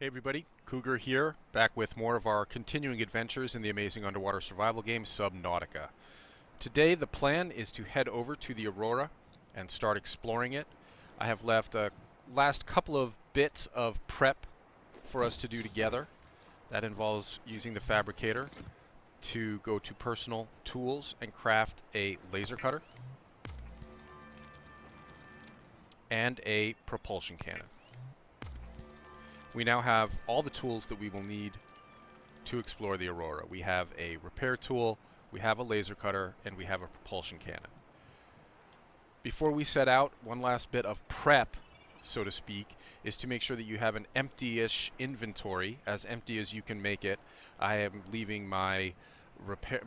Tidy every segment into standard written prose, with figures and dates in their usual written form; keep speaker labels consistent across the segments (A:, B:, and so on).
A: Hey everybody, Cougar here, back with more of our continuing adventures in the amazing underwater survival game Subnautica. Today the plan is to head over to the Aurora and start exploring it. I have left a last couple of bits of prep for us to do together. That involves using the fabricator to go to personal tools and craft a laser cutter and a propulsion cannon. We now have all the tools that we will need to explore the Aurora. We have a repair tool, we have a laser cutter, and we have a propulsion cannon. Before we set out, one last bit of prep, so to speak, is to make sure that you have an empty-ish inventory, as empty as you can make it. I am leaving my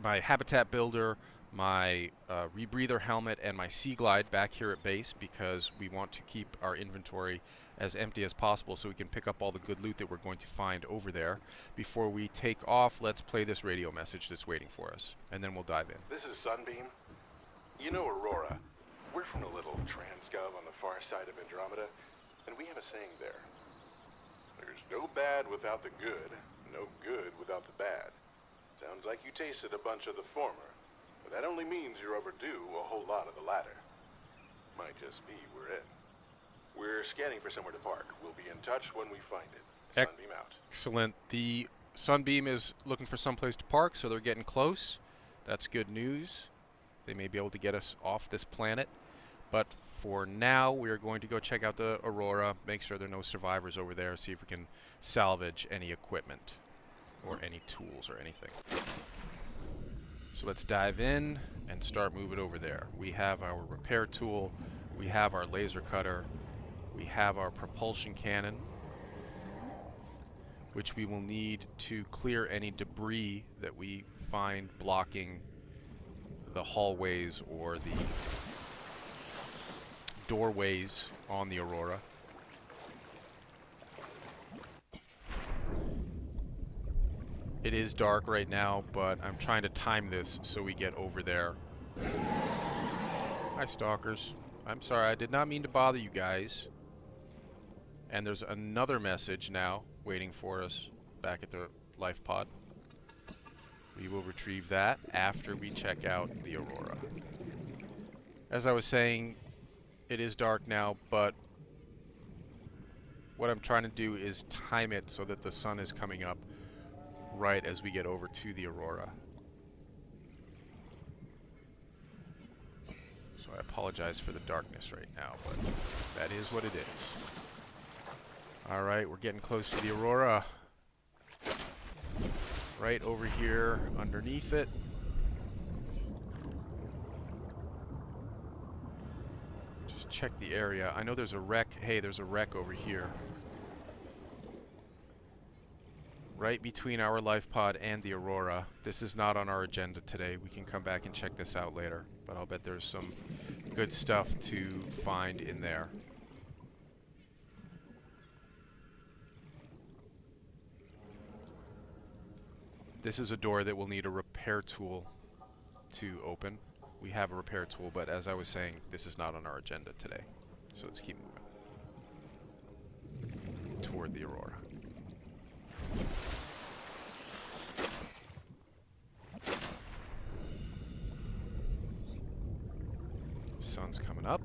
A: habitat builder, my rebreather helmet, and my sea glide back here at base because we want to keep our inventory as empty as possible so we can pick up all the good loot that we're going to find over there. Before we take off, let's play this radio message that's waiting for us, and then we'll dive in.
B: This is Sunbeam. You know Aurora. We're from a little transgov on the far side of Andromeda, and we have a saying there. There's no bad without the good, no good without the bad. Sounds like you tasted a bunch of the former, but that only means you're overdue a whole lot of the latter. Might just be we're in. We're scanning for somewhere to park. We'll be in touch when we find it. Sunbeam out.
A: Excellent. The Sunbeam is looking for someplace to park, so they're getting close. That's good news. They may be able to get us off this planet. But for now, we are going to go check out the Aurora, make sure there are no survivors over there, see if we can salvage any equipment or any tools or anything. So let's dive in and start moving over there. We have our repair tool, we have our laser cutter, we have our propulsion cannon, which we will need to clear any debris that we find blocking the hallways or the doorways on the Aurora. It is dark right now, but I'm trying to time this so we get over there. Hi, stalkers. I'm sorry, I did not mean to bother you guys. And there's another message now waiting for us back at the life pod. We will retrieve that after we check out the Aurora. As I was saying, it is dark now, but what I'm trying to do is time it so that the sun is coming up right as we get over to the Aurora. So I apologize for the darkness right now, but that is what it is. Alright, we're getting close to the Aurora. Right over here underneath it. Just check the area. I know there's a wreck. Hey, there's a wreck over here. Right between our life pod and the Aurora. This is not on our agenda today. We can come back and check this out later, but I'll bet there's some good stuff to find in there. This is a door that will need a repair tool to open. We have a repair tool, but as I was saying, this is not on our agenda today. So let's keep moving toward the Aurora. Sun's coming up.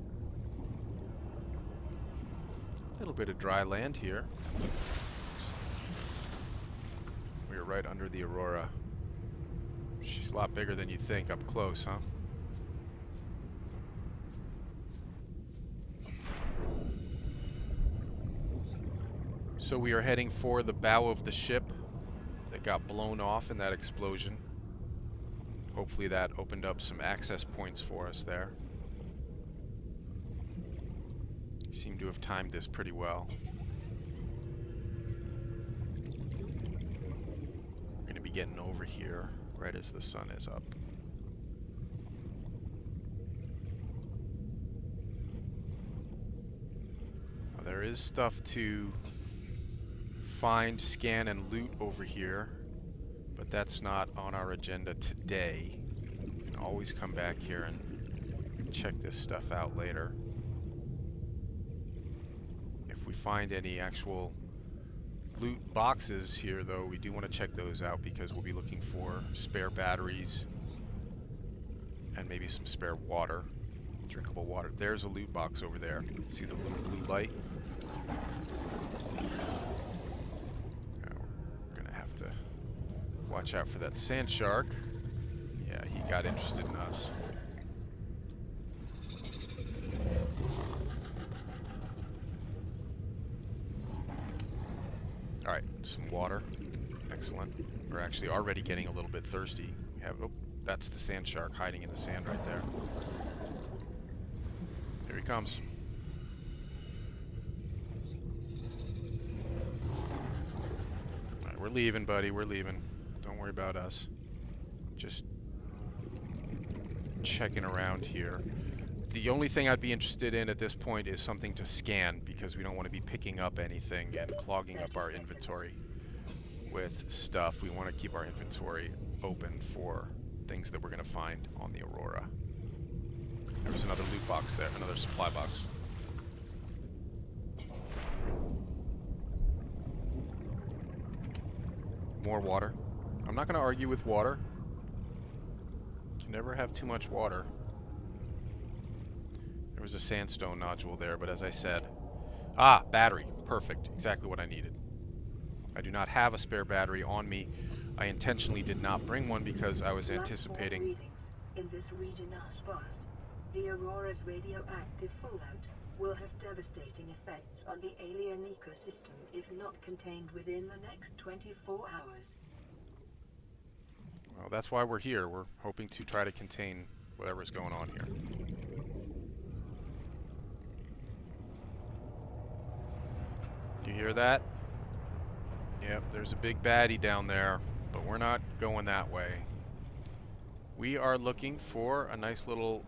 A: A little bit of dry land here. We're right under the Aurora. She's a lot bigger than you think up close, huh? So we are heading for the bow of the ship that got blown off in that explosion. Hopefully that opened up some access points for us there. Seem to have timed this pretty well. Getting over here right as the sun is up. Now, there is stuff to find, scan, and loot over here, but that's not on our agenda today. We can always come back here and check this stuff out later. If we find any actual loot boxes here, though, we do want to check those out because we'll be looking for spare batteries and maybe some spare water, drinkable water. There's a loot box over there. See the little blue light? Now we're going to have to watch out for that sand shark. Yeah, he got interested in us. Alright, some water. Excellent. We're actually already getting a little bit thirsty. We have, oh, that's the sand shark hiding in the sand right there. Here he comes. Alright, we're leaving, buddy. We're leaving. Don't worry about us. Just checking around here. The only thing I'd be interested in at this point is something to scan, because we don't want to be picking up anything and clogging up our inventory with stuff. We want to keep our inventory open for things that we're going to find on the Aurora. There was another loot box there, another supply box. More water. I'm not going to argue with water. You can never have too much water. There was a sandstone nodule there, but as I said... Ah, battery. Perfect. Exactly what I needed. I do not have a spare battery on me. I intentionally did not bring one because I was anticipating...
C: Readings in this region are sparse. The Aurora's radioactive fallout will have devastating effects on the alien ecosystem if not contained within the next 24 hours.
A: Well, that's why we're here. We're hoping to try to contain whatever's going on here. You hear that? Yep, there's a big baddie down there, but we're not going that way. We are looking for a nice little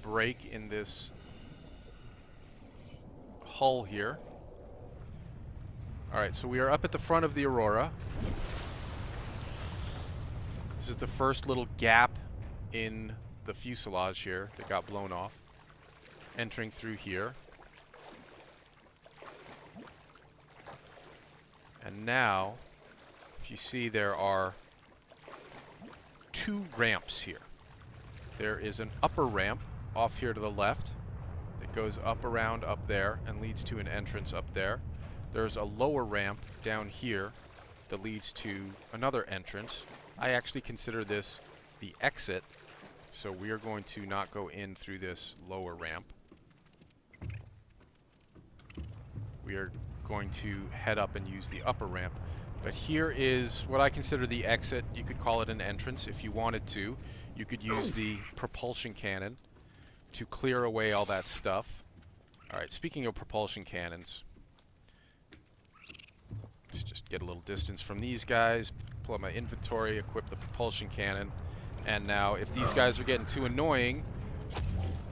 A: break in this hull here. Alright, so we are up at the front of the Aurora. This is the first little gap in the fuselage here that got blown off. Entering through here. And now, if you see, there are two ramps here. There is an upper ramp off here to the left that goes up around up there and leads to an entrance up there. There's a lower ramp down here that leads to another entrance. I actually consider this the exit, so we are going to not go in through this lower ramp. We are going to head up and use the upper ramp. But here is what I consider the exit. You could call it an entrance if you wanted to. You could use the propulsion cannon to clear away all that stuff. Alright, speaking of propulsion cannons, let's just get a little distance from these guys, pull up my inventory, equip the propulsion cannon, and now if these guys are getting too annoying,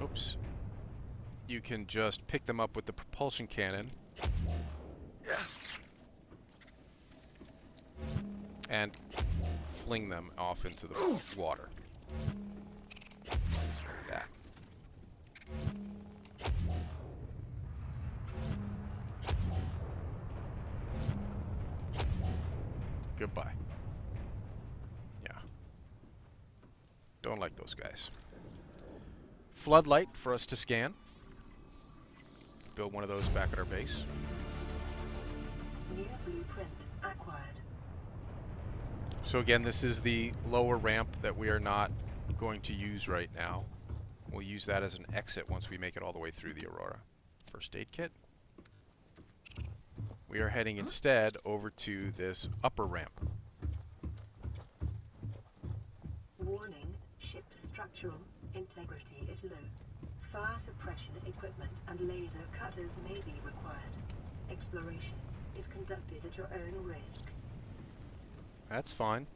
A: oops, you can just pick them up with the propulsion cannon and fling them off into the water. Like that. Goodbye. Yeah. Don't like those guys. Floodlight for us to scan. Build one of those back at our base.
C: New blueprint acquired.
A: So again, this is the lower ramp that we are not going to use right now. We'll use that as an exit once we make it all the way through the Aurora. First aid kit. We are heading instead over to this upper ramp.
C: Warning, ship's structural integrity is low. Fire suppression equipment and laser cutters may be required. Exploration is conducted at your own risk.
A: That's fine.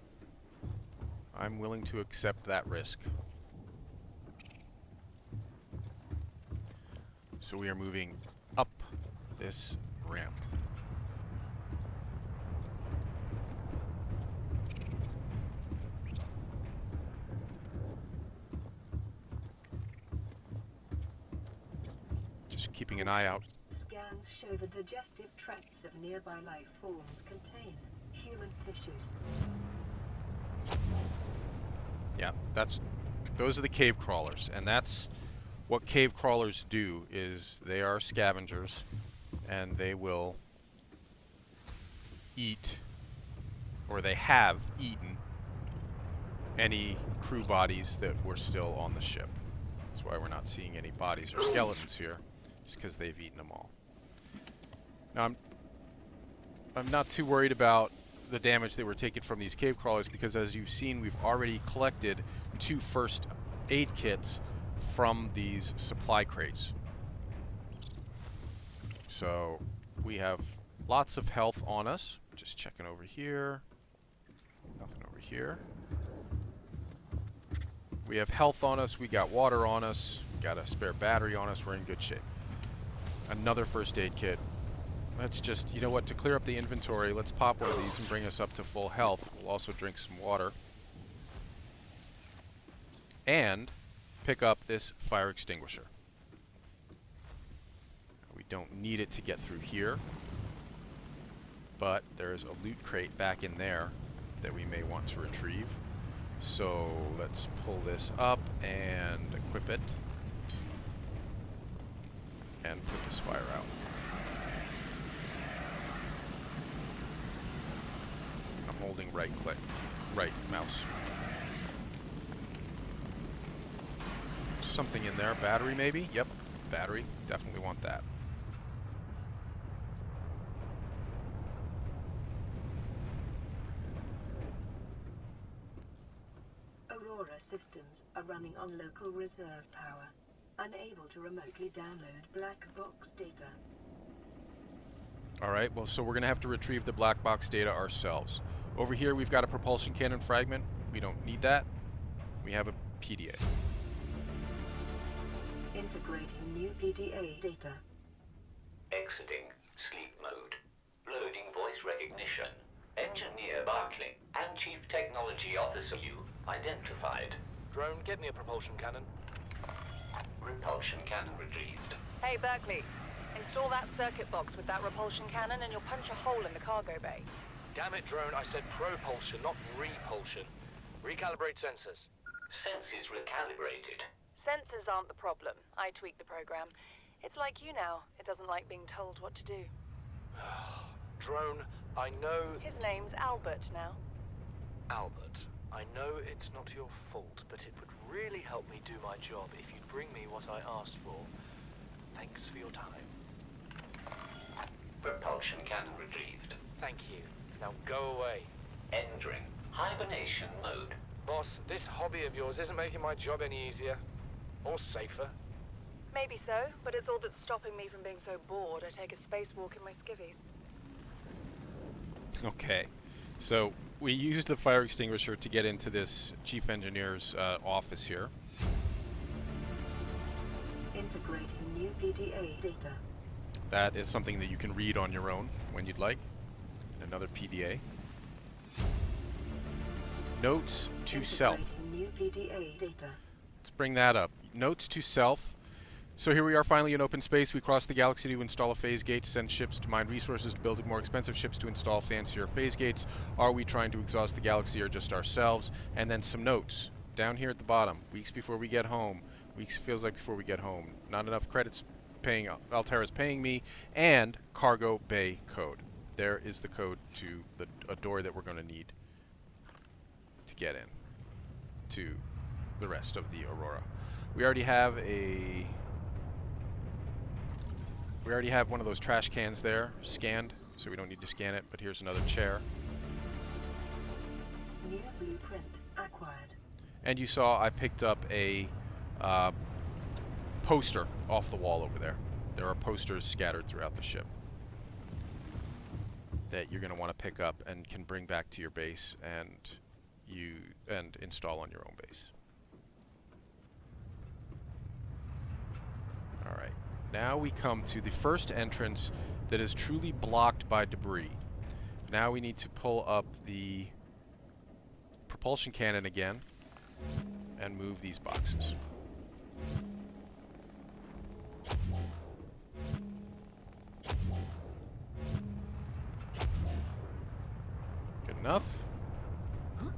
A: I'm willing to accept that risk. So we are moving up this ramp. Just keeping an eye out
C: Scans show the digestive tracts of nearby life forms contain human tissues.
A: Yeah, those are the cave crawlers, and that's what cave crawlers do. Is they are scavengers, and they will eat, or they have eaten, any crew bodies that were still on the ship. That's why we're not seeing any bodies or skeletons here. It's because they've eaten them all. Now I'm not too worried about the damage that were taken from these cave crawlers, because as you've seen, we've already collected 2 first aid kits from these supply crates. So we have lots of health on us. Just checking over here. Nothing over here. We have health on us, we got water on us, we got a spare battery on us, we're in good shape. Another first aid kit. Let's just, you know what, to clear up the inventory, let's pop one of these and bring us up to full health. We'll also drink some water. And pick up this fire extinguisher. We don't need it to get through here, but there's a loot crate back in there that we may want to retrieve. So let's pull this up and equip it and put this fire out. I'm holding right mouse. Something in there, battery maybe? Yep, battery, definitely want that.
C: Aurora systems are running on local reserve power, unable to remotely download black box data.
A: Alright, well, so we're going to have to retrieve the black box data ourselves. Over here we've got a propulsion cannon fragment. We don't need that. We have a PDA.
C: Integrating new PDA data.
D: Exiting sleep mode. Loading voice recognition. Engineer Barclay and Chief Technology Officer you identified.
E: Drone, get me a propulsion cannon.
D: Propulsion cannon retrieved.
F: Hey, Berkeley. Install that circuit box with that repulsion cannon and you'll punch a hole in the cargo bay.
E: Damn it, Drone, I said propulsion, not repulsion. Recalibrate sensors.
D: Senses recalibrated.
F: Sensors aren't the problem. I tweaked the program. It's like you now. It doesn't like being told what to do.
E: Drone, I know...
F: His name's Albert now.
E: Albert, I know it's not your fault, but it would really help me do my job if you'd bring me what I asked for. Thanks for your time.
D: Propulsion cannon retrieved.
E: Thank you. Now go away.
D: Entering hibernation mode.
E: Boss, this hobby of yours isn't making my job any easier. Or safer.
F: Maybe so, but it's all that's stopping me from being so bored I take a spacewalk in my skivvies.
A: Okay, so we used the fire extinguisher to get into this chief engineer's office here.
C: Integrating new PDA data.
A: That is something that you can read on your own when you'd like. Another PDA. Notes to self.
C: Integrating new PDA data.
A: Let's bring that up. Notes to self. So here we are finally in open space. We crossed the galaxy to install a phase gate, to send ships to mine resources, to build more expensive ships to install fancier phase gates. Are we trying to exhaust the galaxy or just ourselves? And then some notes. Down here at the bottom. Weeks before we get home. Weeks feels like before we get home. Not enough credits paying, Altera's paying me. And cargo bay code. There is the code to a door that we're going to need to get in to the rest of the Aurora. We already have one of those trash cans there scanned, so we don't need to scan it, but here's another chair.
C: New blueprint acquired.
A: And you saw I picked up a poster off the wall over there. There are posters scattered throughout the ship that you're going to want to pick up and can bring back to your base and install on your own base. Alright, now we come to the first entrance that is truly blocked by debris. Now we need to pull up the propulsion cannon again and move these boxes. enough. Oh,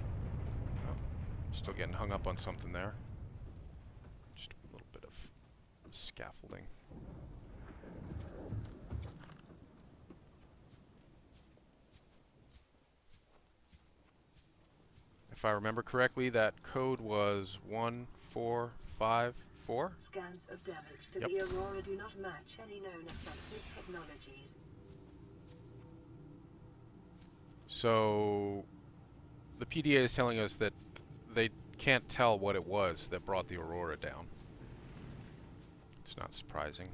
A: still getting hung up on something there. Just a little bit of scaffolding. If I remember correctly, that code was 1454.
C: Scans of damage to
A: Yep.
C: the Aurora do not match any known offensive technologies.
A: So the PDA is telling us that they can't tell what it was that brought the Aurora down. It's not surprising.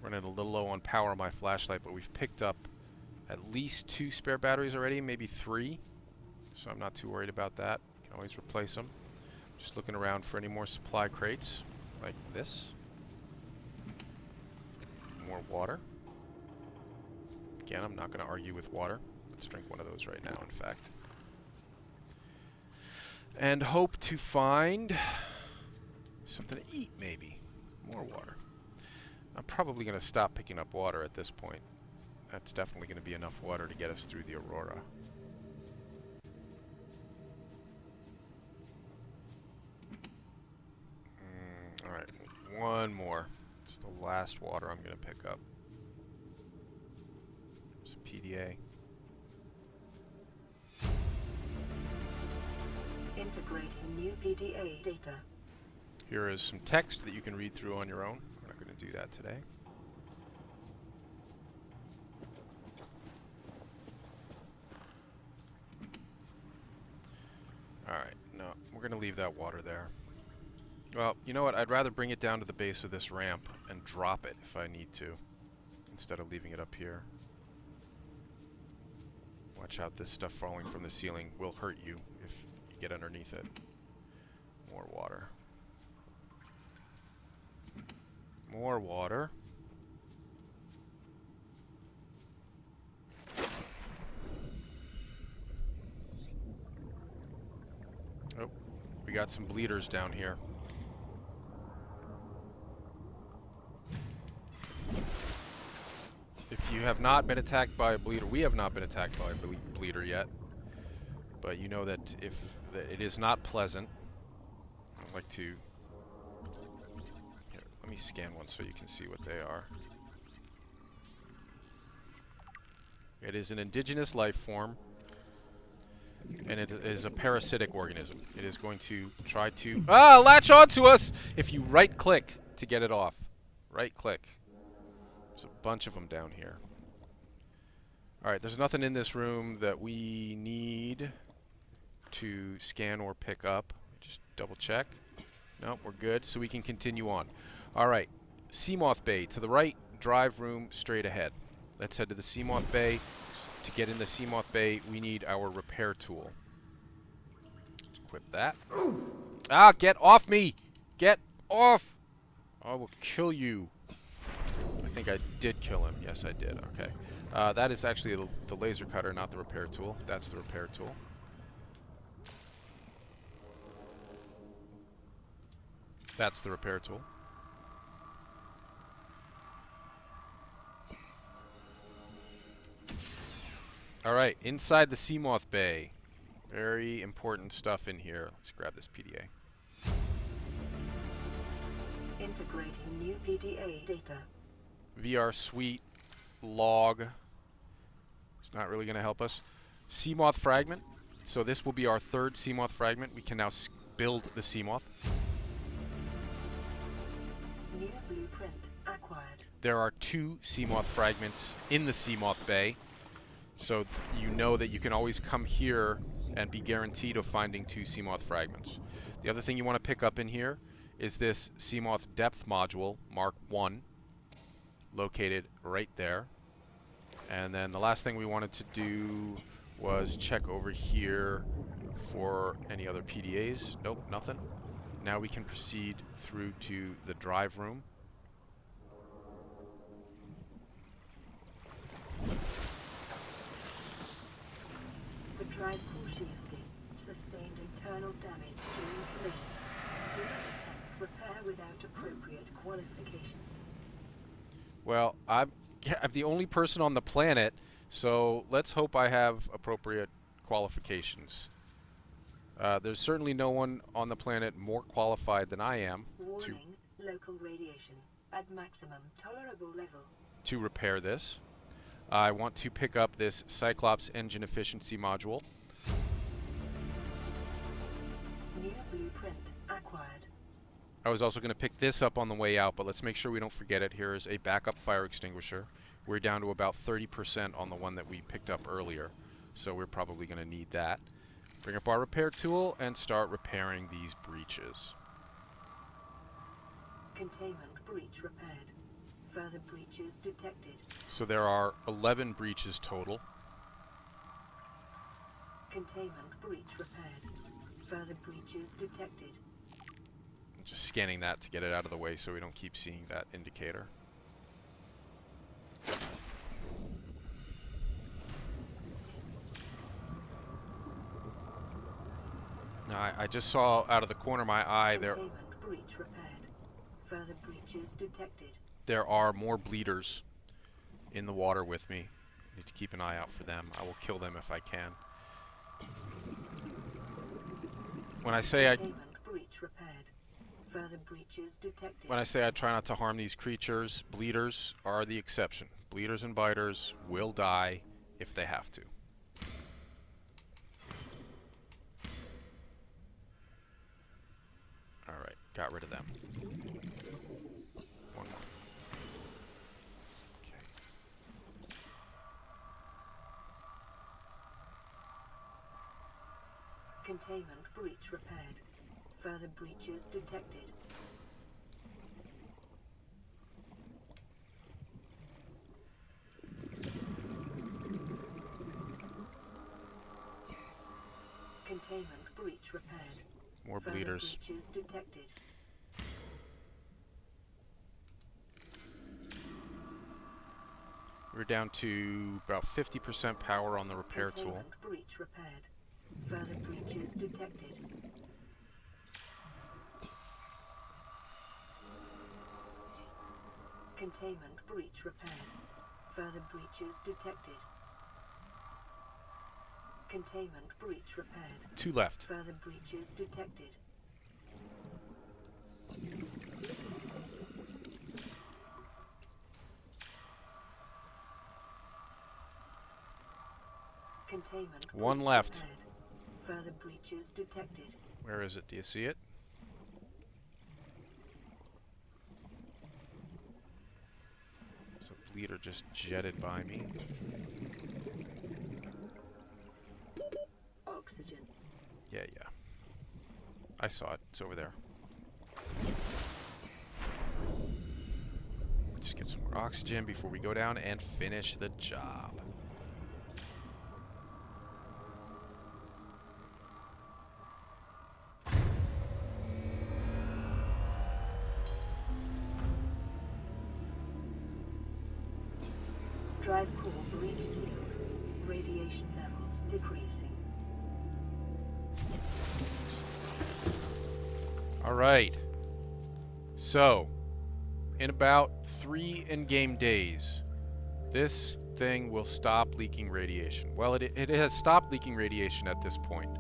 A: Running a little low on power on my flashlight, but we've picked up at least 2 spare batteries already, maybe 3. So I'm not too worried about that. Can always replace them. Just looking around for any more supply crates, like this. More water. Again, I'm not going to argue with water. Let's drink one of those right now, in fact. And hope to find something to eat, maybe. More water. I'm probably going to stop picking up water at this point. That's definitely going to be enough water to get us through the Aurora. Alright, one more. It's the last water I'm going to pick up. Some PDA.
C: Integrating new PDA data.
A: Here is some text that you can read through on your own. We're not going to do that today. Alright, no, we're going to leave that water there. Well, you know what? I'd rather bring it down to the base of this ramp and drop it if I need to, instead of leaving it up here. Watch out, this stuff falling from the ceiling will hurt you if you get underneath it. More water. More water. Oh, we got some bleeders down here. If you have not been attacked by a bleeder, we have not been attacked by a bleeder yet, but you know that it is not pleasant. I'd like to... Here, let me scan one so you can see what they are. It is an indigenous life form, and it is a parasitic organism. It is going to try to latch onto us if you right-click to get it off. Right-click. There's a bunch of them down here. Alright, there's nothing in this room that we need to scan or pick up. Just double check. No, we're good, so we can continue on. Alright, Seamoth Bay to the right, drive room straight ahead. Let's head to the Seamoth Bay. To get in the Seamoth Bay, we need our repair tool. Let's equip that. Ah, get off me! Get off! I will kill you. I think I did kill him. Yes, I did. Okay. That is actually the laser cutter, not the repair tool. That's the repair tool. That's the repair tool. Alright, inside the Seamoth Bay. Very important stuff in here. Let's grab this PDA.
C: Integrating new PDA data.
A: VR suite log. It's not really going to help us. Seamoth fragment. So this will be our third Seamoth fragment. We can now build the Seamoth.
C: New blueprint acquired.
A: There are 2 Seamoth fragments in the Seamoth Bay. So you know that you can always come here and be guaranteed of finding 2 Seamoth fragments. The other thing you want to pick up in here is this Seamoth depth module, Mark 1, located right there. And then the last thing we wanted to do was check over here for any other PDAs. Nope, nothing. Now we can proceed through to the drive room.
C: The drive core shielding sustained internal damage during collision. Do not attempt repair without appropriate qualifications.
A: Well, I'm the only person on the planet, So let's hope I have appropriate qualifications. There's certainly no one on the planet more qualified than I am
C: Warning, local radiation at maximum tolerable level.
A: to repair this. I want to pick up this Cyclops engine efficiency module.
C: New blueprint acquired.
A: I was also going to pick this up on the way out, but let's make sure we don't forget it. Here is a backup fire extinguisher. We're down to about 30% on the one that we picked up earlier, so we're probably going to need that. Bring up our repair tool and start repairing these breaches.
C: Containment breach repaired. Further breaches detected.
A: So there are 11 breaches total.
C: Containment breach repaired. Further breaches detected.
A: I'm just scanning that to get it out of the way so we don't keep seeing that indicator. Now, I just saw out of the corner of my eye
C: Containment breach repaired. Further breaches detected.
A: there are more bleeders in the water with me. Need to keep an eye out for them. I will kill them if I can. When I say
C: Containment breach repaired. Further breaches detected.
A: When I say I try not to harm these creatures, bleeders are the exception. Bleeders and biters will die if they have to. Alright, got rid of them. One more. Okay.
C: Containment breach repaired. Further breaches detected. Containment breach repaired.
A: More
C: Further
A: bleeders.
C: breaches detected.
A: We're down to about 50% power on the repair tool.
C: Containment breach repaired. Further breaches detected. Containment breach repaired. Further breaches detected. Containment breach repaired.
A: 2 left.
C: Further breaches detected. Containment
A: 1
C: breach
A: left.
C: repaired. Further breaches detected.
A: Where is it? Do you see it? There's a bleeder just jetted by me.
C: Oxygen.
A: Yeah. I saw it. It's over there. Just get some more oxygen before we go down and finish the job.
C: Drive core breach sealed. Radiation levels decreasing.
A: Alright. So, in about 3 in-game days, this thing will stop leaking radiation. Well, it has stopped leaking radiation at this point.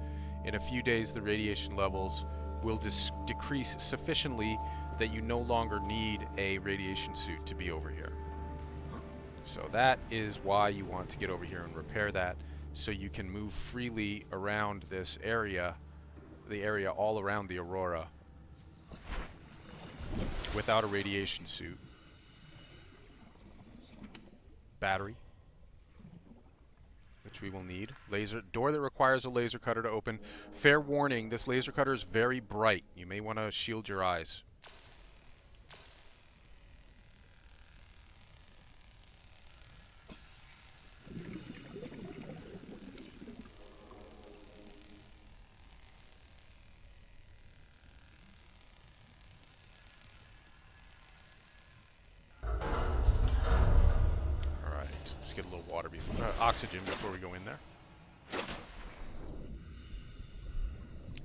A: In a few days, the radiation levels will decrease sufficiently that you no longer need a radiation suit to be over here. So that is why you want to get over here and repair that, so you can move freely around this area, the area all around the Aurora, without a radiation suit. Battery, which we will need. Laser door that requires a laser cutter to open. Fair warning, this laser cutter is very bright. You may want to shield your eyes. Let's get a little water before, oxygen before we go in there.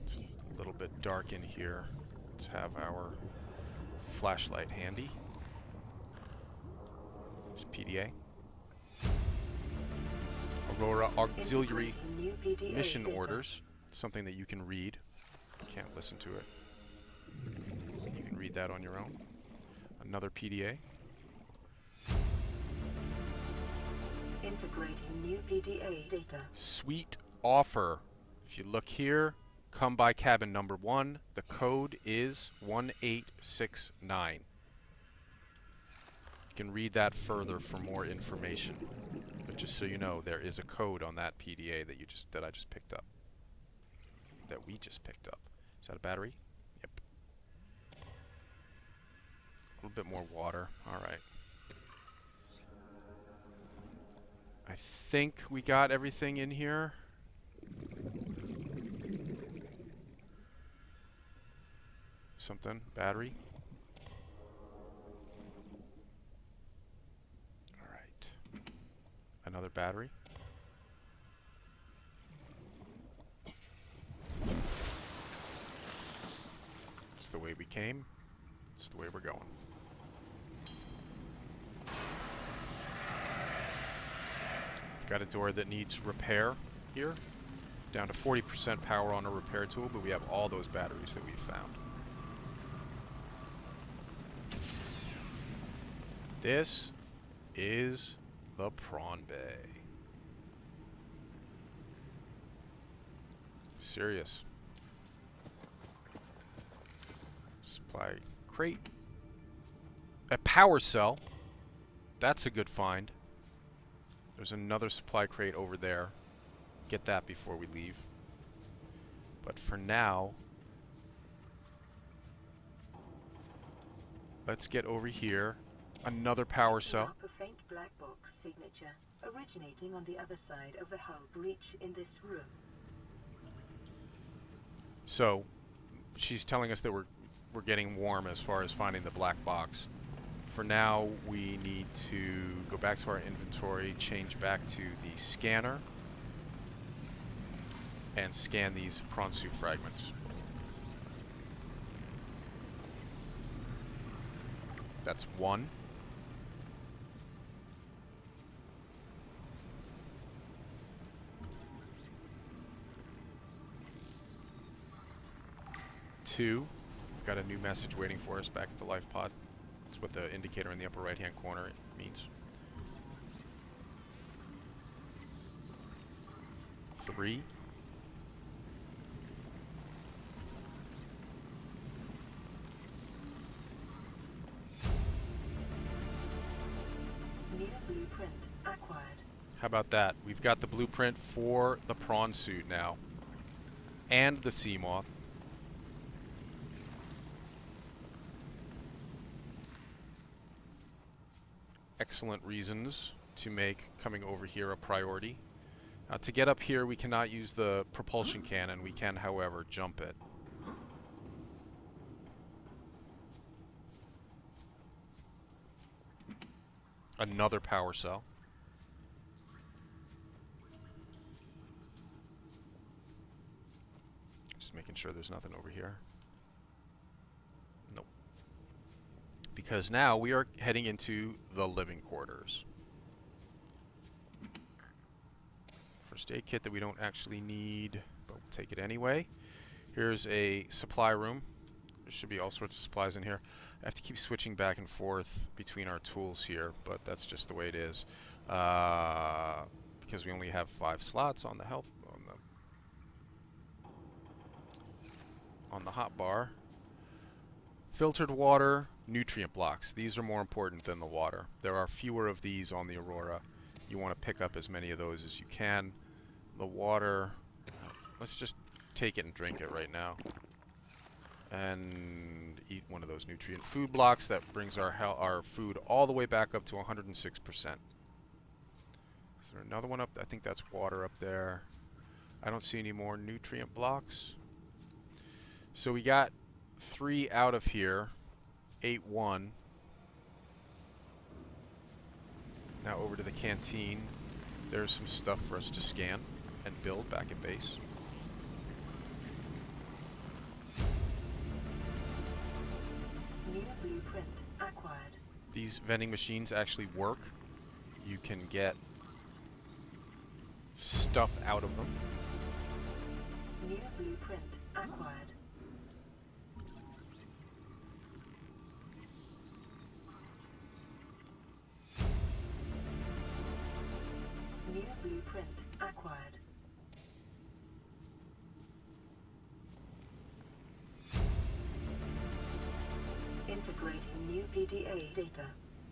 A: It's a little bit dark in here. Let's have our flashlight handy. There's PDA. Aurora Auxiliary
C: Integrating new PDA
A: Mission
C: data.
A: Orders. Something that you can read. Can't listen to it. You can read that on your own. Another PDA.
C: Integrating new PDA data.
A: Sweet offer. If you look here, come by cabin number 1. The code is 1869. You can read that further for more information. But just so you know, there is a code on that PDA that I just picked up. That we just picked up. Is that a battery? Yep. A little bit more water. All right. I think we got everything in here. Something. Battery. All right. Another battery. It's the way we came. It's the way we're going. Got a door that needs repair here. Down to 40% power on a repair tool, but we have all those batteries that we found. This is the Prawn Bay. Serious. Supply crate. A power cell. That's a good find. There's another supply crate over there. Get that before we leave. But for now, let's get over here. Another power cell.
C: Up a faint black box signature originating on the other side of the hull breach in this room.
A: So, she's telling us that we're getting warm as far as finding the black box. For now, we need to go back to our inventory, change back to the scanner, and scan these prawn suit fragments. That's one. Two. We've got a new message waiting for us back at the life pod. That's what the indicator in the upper right-hand corner means. 3.
C: New blueprint acquired.
A: How about that? We've got the blueprint for the prawn suit now. And the Seamoth. Excellent reasons to make coming over here a priority. To get up here, we cannot use the propulsion cannon. We can, however, jump it. Another power cell. Just making sure there's nothing over here. Nope. Because now we are heading into the living quarters. First aid kit that we don't actually need, but we'll take it anyway. Here's a supply room. There should be all sorts of supplies in here. I have to keep switching back and forth between our tools here, but that's just the way it is. Because we only have 5 slots on the health on the hot bar. Filtered water, nutrient blocks. These are more important than the water. There are fewer of these on the Aurora. You want to pick up as many of those as you can. The water, let's just take it and drink it right now. And eat one of those nutrient food blocks. That brings our food all the way back up to 106%. Is there another one up? I think that's water up there. I don't see any more nutrient blocks. So we got 3 out of here. 8-1. Now over to the canteen. There's some stuff for us to scan and build back at base.
C: New blueprint acquired.
A: These vending machines actually work. You can get stuff out of them.
C: New blueprint acquired. New blueprint acquired. Integrating new PDA data.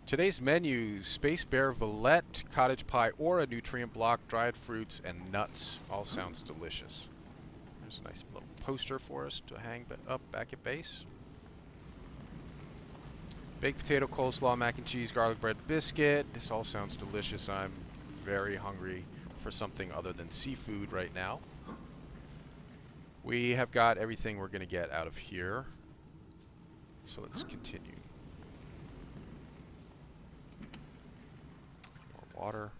A: Today's menu: Space Bear Valette, Cottage Pie Aura, Nutrient Block, Dried Fruits, and Nuts. All sounds delicious. There's a nice little poster for us to hang up back at base. Baked potato, coleslaw, mac and cheese, garlic bread, biscuit. This all sounds delicious. I'm very hungry for something other than seafood right now. We have got everything we're going to get out of here. So let's continue. More water.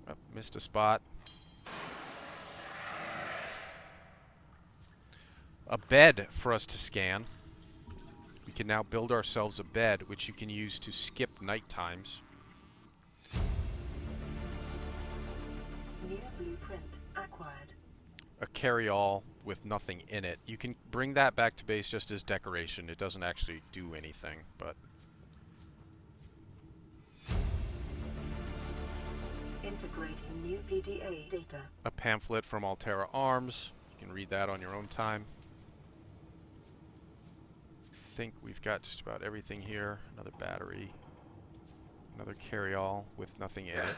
A: Oh, missed a spot. A bed for us to scan. We can now build ourselves a bed, which you can use to skip night times.
C: New blueprint acquired.
A: A carry-all with nothing in it. You can bring that back to base just as decoration. It doesn't actually do anything, but...
C: Integrating new PDA data.
A: A pamphlet from Altera Arms. You can read that on your own time. I think we've got just about everything here. Another battery. Another carry-all with nothing in it.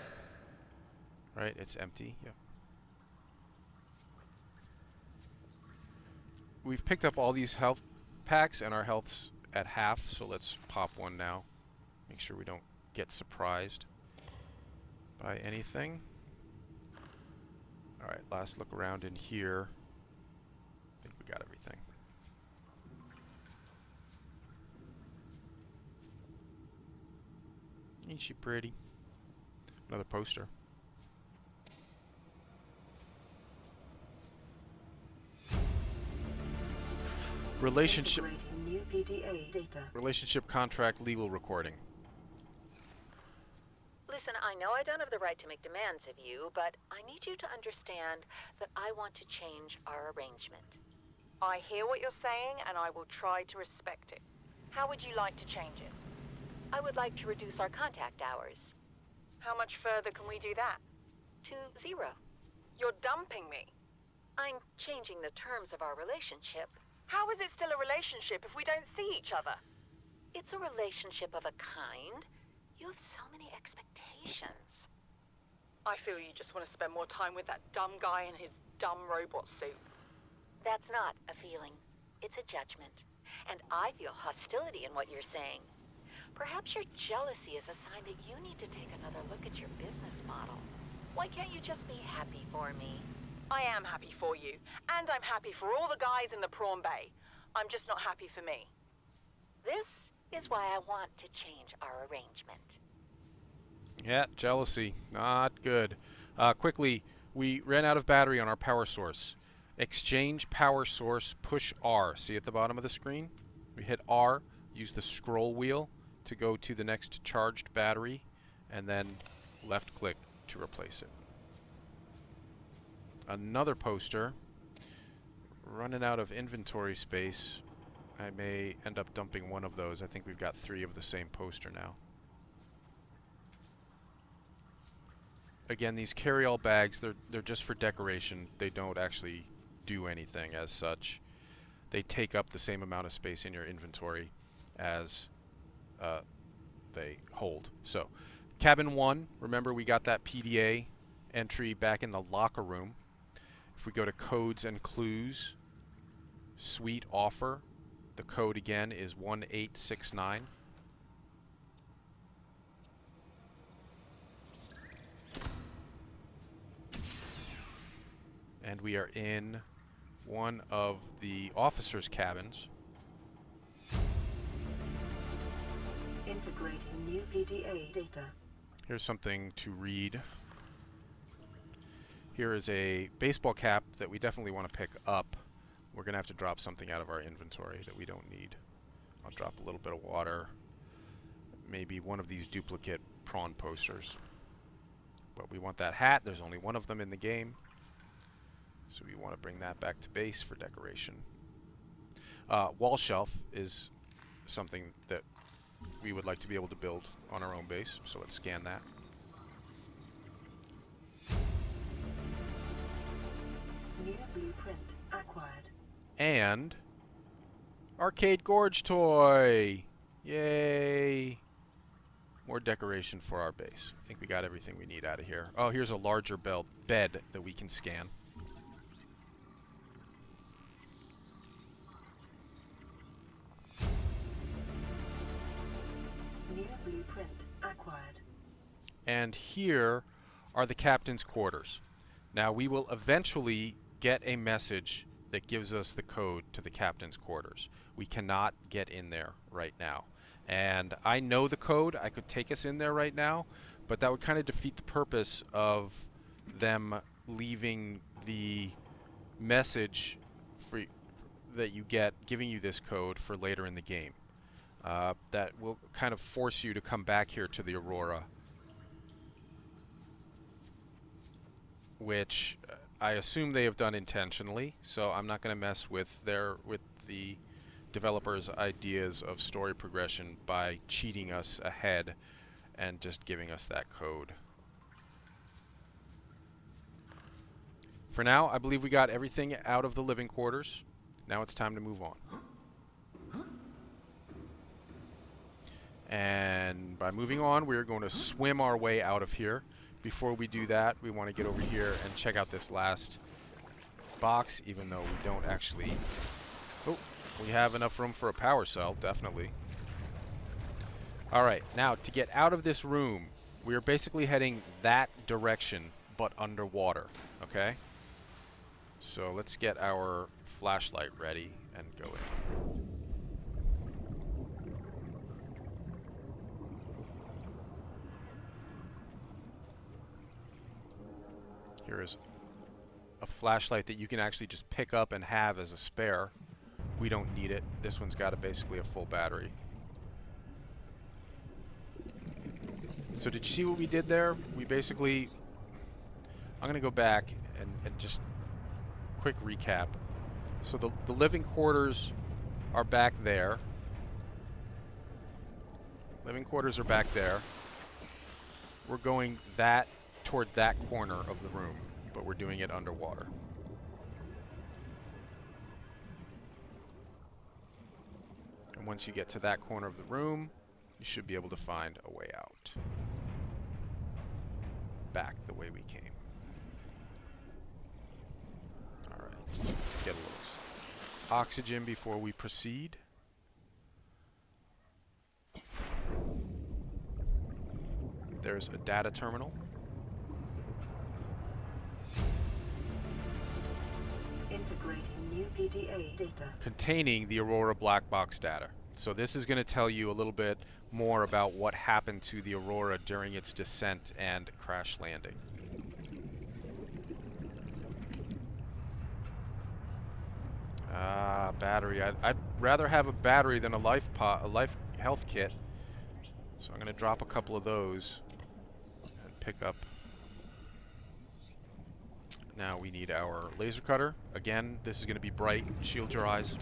A: Right? It's empty. Yep. We've picked up all these health packs, and our health's at half, so let's pop one now. Make sure we don't get surprised by anything. Alright, last look around in here. I think we got everything. Ain't she pretty? Another poster. Relationship
C: New PDA data.
A: relationship contract legal recording.
G: Listen, I know I don't have the right to make demands of you, but I need you to understand that I want to change our arrangement.
F: I hear what you're saying, and I will try to respect it. How would you like to change it?
G: I would like to reduce our contact hours
F: How much further can we do that?
G: to 0.
F: You're dumping me.
G: I'm changing the terms of our relationship.
F: How is it still a relationship if we don't see each other?
G: It's a relationship of a kind. You have so many expectations.
F: I feel you just want to spend more time with that dumb guy in his dumb robot suit.
G: That's not a feeling. It's a judgment. And I feel hostility in what you're saying. Perhaps your jealousy is a sign that you need to take another look at your business model. Why can't you just be happy for me?
F: I am happy for you, and I'm happy for all the guys in the Prawn Bay. I'm just not happy for me.
G: This is why I want to change our arrangement.
A: Yeah, jealousy. Not good. Quickly, we ran out of battery on our power source. Exchange power source, push R. See at the bottom of the screen? We hit R, use the scroll wheel to go to the next charged battery, and then left click to replace it. Another poster. Running out of inventory space. I may end up dumping one of those. I think we've got 3 of the same poster now. Again, these carry-all bags, they're just for decoration. They don't actually do anything as such. They take up the same amount of space in your inventory as they hold. So, cabin 1, remember we got that PDA entry back in the locker room. If we go to codes and clues, suite offer, the code again is 1869. And we are in one of the officers' cabins.
C: Integrating new PDA data.
A: Here's something to read. Here is a baseball cap that we definitely want to pick up. We're going to have to drop something out of our inventory that we don't need. I'll drop a little bit of water. Maybe one of these duplicate prawn posters. But we want that hat. There's only one of them in the game. So we want to bring that back to base for decoration. Wall shelf is something that we would like to be able to build on our own base. So let's scan that.
C: New blueprint acquired.
A: And Arcade Gorge toy! Yay! More decoration for our base. I think we got everything we need out of here. Oh, here's a larger bed that we can scan.
C: New blueprint acquired.
A: And here are the captain's quarters. Now we will eventually get a message that gives us the code to the captain's quarters. We cannot get in there right now. And I know the code. I could take us in there right now, but that would kind of defeat the purpose of them leaving the message that you get, giving you this code for later in the game. That will kind of force you to come back here to the Aurora, which I assume they have done intentionally, so I'm not going to mess with the developers' ideas of story progression by cheating us ahead and just giving us that code. For now, I believe we got everything out of the living quarters. Now it's time to move on. And by moving on, we're going to swim our way out of here. Before we do that, we want to get over here and check out this last box, even though we don't actually... Oh, we have enough room for a power cell, definitely. Alright, now to get out of this room, we are basically heading that direction, but underwater, okay? So let's get our flashlight ready and go in. Here is a flashlight that you can actually just pick up and have as a spare. We don't need it. This one's got basically a full battery. So did you see what we did there? We basically... I'm going to go back and just quick recap. So the living quarters are back there. Living quarters are back there. We're going toward that corner of the room, but we're doing it underwater. And once you get to that corner of the room, you should be able to find a way out. Back the way we came. Alright, get a little oxygen before we proceed. There's a data terminal.
C: Integrating new PDA data.
A: Containing the Aurora black box data. So this is going to tell you a little bit more about what happened to the Aurora during its descent and crash landing. Battery. I'd rather have a battery than a life health kit. So I'm going to drop a couple of those and pick up. Now we need our laser cutter. Again, this is going to be bright. Shield your eyes.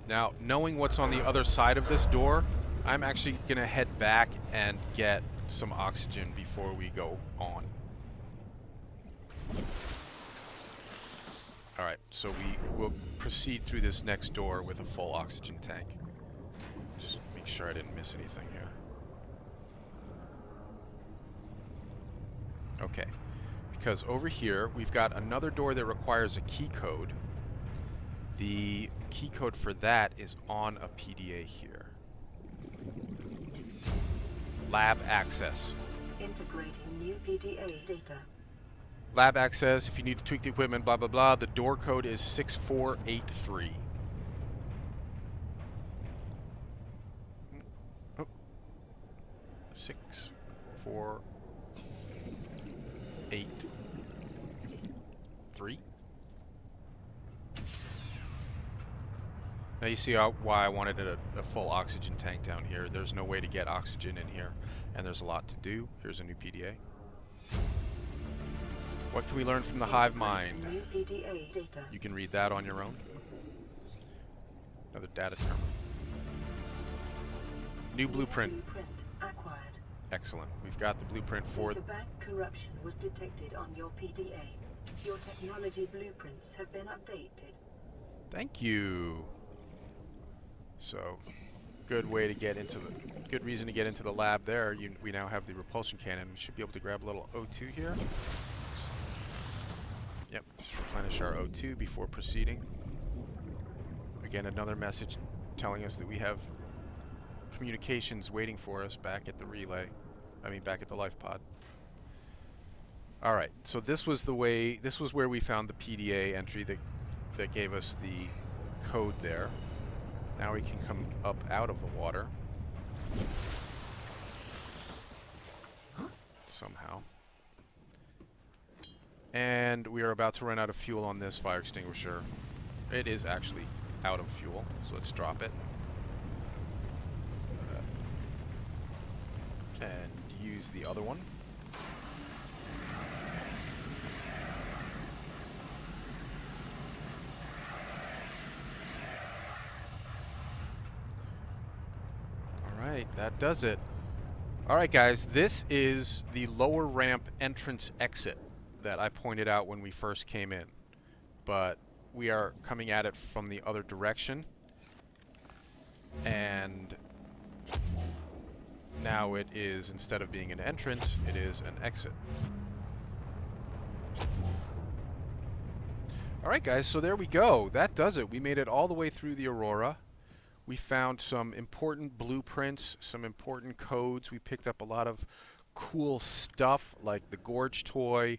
A: Now, knowing what's on the other side of this door, I'm actually going to head back and get some oxygen before we go on. Alright, so we will proceed through this next door with a full oxygen tank. Just make sure I didn't miss anything here. Okay, because over here we've got another door that requires a key code. The key code for that is on a PDA here. Lab access.
C: Integrating new PDA data.
A: Lab access, if you need to tweak the equipment, blah, blah, blah. The door code is 6483. Oh. 6483. Now you see why I wanted a full oxygen tank down here. There's no way to get oxygen in here, and there's a lot to do. Here's a new PDA. What can we learn from the hive mind?
C: New PDA data.
A: You can read that on your own. Another data terminal. New blueprint.
C: Blueprint acquired.
A: Excellent. We've got the blueprint for...
C: Databank corruption was detected on your PDA. Your technology blueprints have been updated.
A: Thank you. So, good way to get into the... Good reason to get into the lab there. We now have the repulsion cannon. We should be able to grab a little O2 here. Yep, just replenish our O2 before proceeding. Again, another message telling us that we have communications waiting for us back at the relay. I mean, back at the life pod. Alright, so this was where we found the PDA entry that gave us the code there. Now we can come up out of the water. Somehow. And we are about to run out of fuel on this fire extinguisher. It is actually out of fuel, so let's drop it. And use the other one. Alright, that does it. Alright guys, this is the lower ramp entrance exit that I pointed out when we first came in. But we are coming at it from the other direction. And now it is, instead of being an entrance, it is an exit. Alright guys, so there we go. That does it. We made it all the way through the Aurora. We found some important blueprints, some important codes. We picked up a lot of cool stuff like the Gorge toy,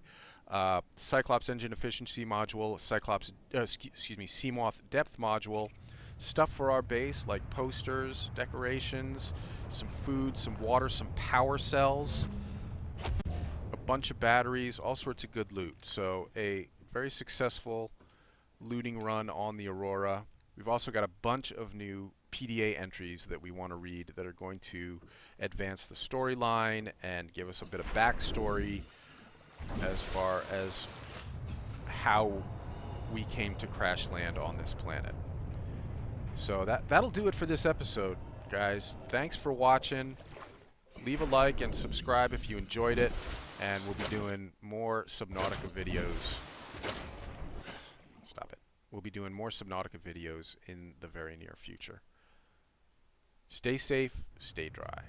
A: Cyclops engine efficiency module, Seamoth depth module, stuff for our base like posters, decorations, some food, some water, some power cells, a bunch of batteries, all sorts of good loot. So a very successful looting run on the Aurora. We've also got a bunch of new PDA entries that we want to read that are going to advance the storyline and give us a bit of backstory as far as how we came to crash land on this planet. So that'll do it for this episode, guys. Thanks for watching. Leave a like and subscribe if you enjoyed it, and we'll be doing more Subnautica videos. Stop it. We'll be doing more Subnautica videos in the very near future. Stay safe, stay dry.